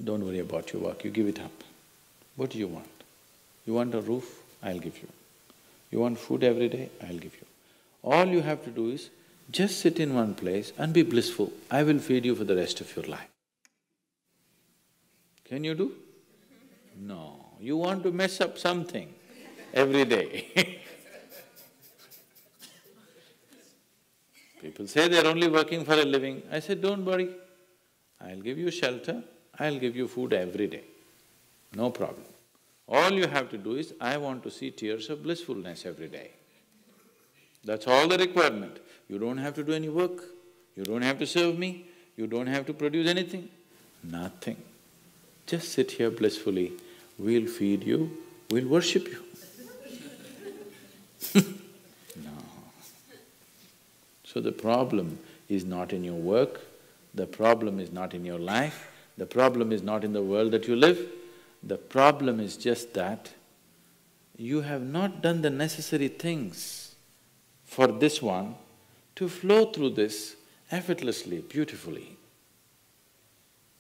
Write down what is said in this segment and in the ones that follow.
Don't worry about your work, you give it up. What do you want? You want a roof? I'll give you. You want food every day? I'll give you. All you have to do is just sit in one place and be blissful. I will feed you for the rest of your life. Can you do? No, you want to mess up something every day. People say they're only working for a living. I said, don't worry, I'll give you shelter, I'll give you food every day, no problem. All you have to do is, I want to see tears of blissfulness every day. That's all the requirement. You don't have to do any work, you don't have to serve me, you don't have to produce anything, nothing. Just sit here blissfully, we'll feed you, we'll worship you. No. So the problem is not in your work, the problem is not in your life, the problem is not in the world that you live, the problem is just that you have not done the necessary things for this one to flow through this effortlessly, beautifully.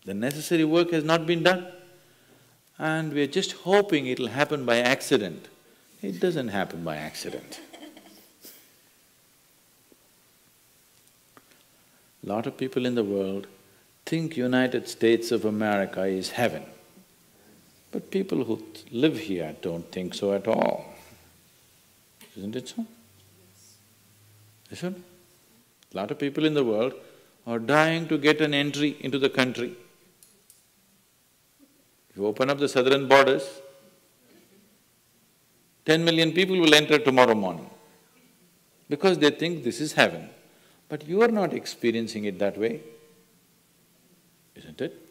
The necessary work has not been done and we're just hoping it'll happen by accident. It doesn't happen by accident. Lot of people in the world think United States of America is heaven. But people who live here don't think so at all. Isn't it so? Isn't it? A lot of people in the world are dying to get an entry into the country. If you open up the southern borders, 10 million people will enter tomorrow morning because they think this is heaven. But you are not experiencing it that way, isn't it?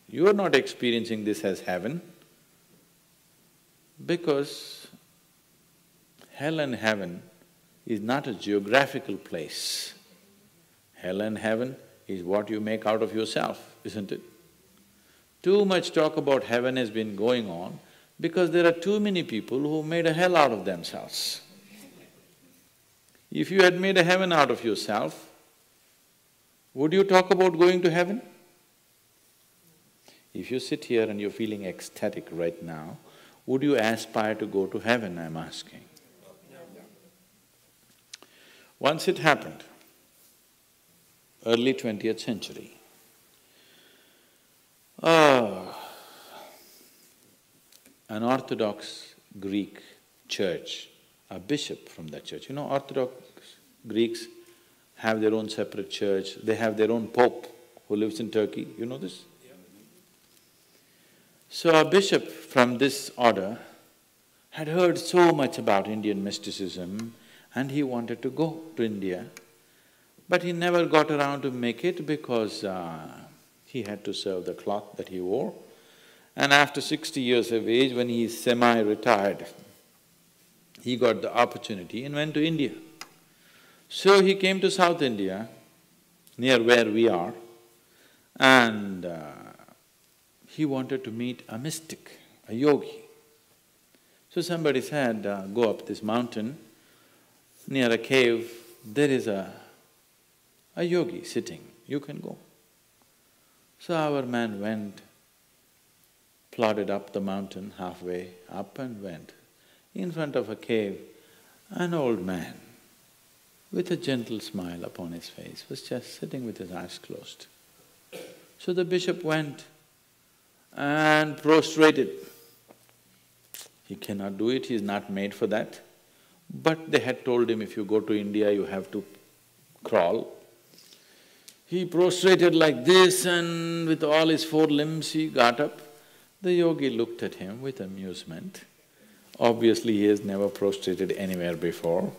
You are not experiencing this as heaven because hell and heaven is not a geographical place. Hell and heaven is what you make out of yourself, isn't it? Too much talk about heaven has been going on because there are too many people who made a hell out of themselves. If you had made a heaven out of yourself, would you talk about going to heaven? If you sit here and you're feeling ecstatic right now, would you aspire to go to heaven, I'm asking? Once it happened, early 20th century, an Orthodox Greek church, a bishop from that church, Orthodox Greeks have their own separate church, they have their own pope who lives in Turkey, you know this? So a bishop from this order had heard so much about Indian mysticism and he wanted to go to India, but he never got around to make it because he had to serve the cloth that he wore. And after 60 years of age, when he is semi-retired, he got the opportunity and went to India. So he came to South India, near where we are, and he wanted to meet a mystic, a yogi. So somebody said, go up this mountain, near a cave, there is a yogi sitting, you can go. So our man went, plodded up the mountain, halfway up and went. In front of a cave, an old man with a gentle smile upon his face was just sitting with his eyes closed. So the bishop went and prostrated. He cannot do it, he is not made for that. But they had told him, if you go to India, you have to crawl. He prostrated like this and with all his four limbs he got up. The yogi looked at him with amusement. Obviously, he has never prostrated anywhere before.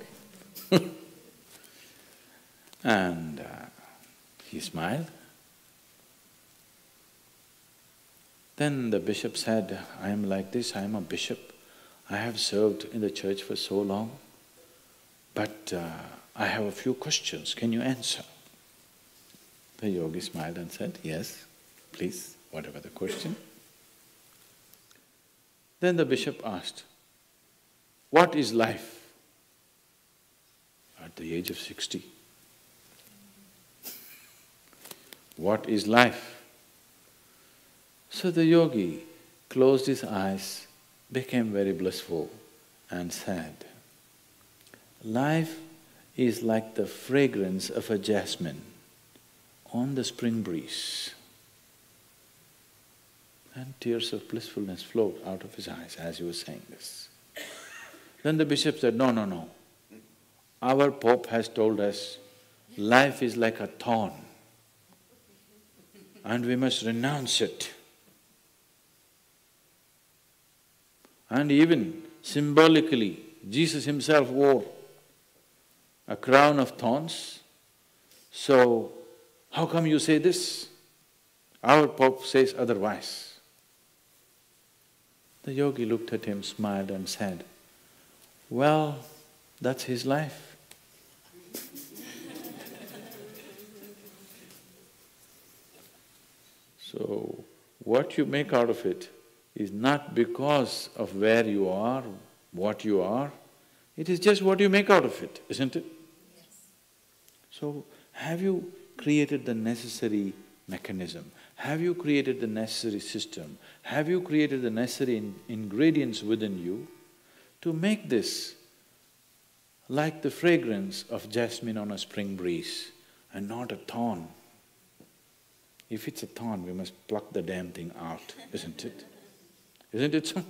And he smiled. Then the bishop said, I am like this, I am a bishop. I have served in the church for so long, but I have a few questions, can you answer? The yogi smiled and said, yes, please, whatever the question. Then the bishop asked, what is life? At the age of 60. What is life? So the yogi closed his eyes, became very blissful and said, life is like the fragrance of a jasmine on the spring breeze. And tears of blissfulness flowed out of his eyes as he was saying this. Then the bishop said, no, no, no. Our Pope has told us life is like a thorn and we must renounce it. And even symbolically, Jesus himself wore a crown of thorns. So, how come you say this? Our Pope says otherwise. The yogi looked at him, smiled and said, well, that's his life. So, what you make out of it is not because of where you are, what you are, it is just what you make out of it, isn't it? Yes. So, have you created the necessary mechanism? Have you created the necessary system? Have you created the necessary ingredients within you to make this like the fragrance of jasmine on a spring breeze and not a thorn? If it's a thorn, we must pluck the damn thing out, isn't it? Isn't it so?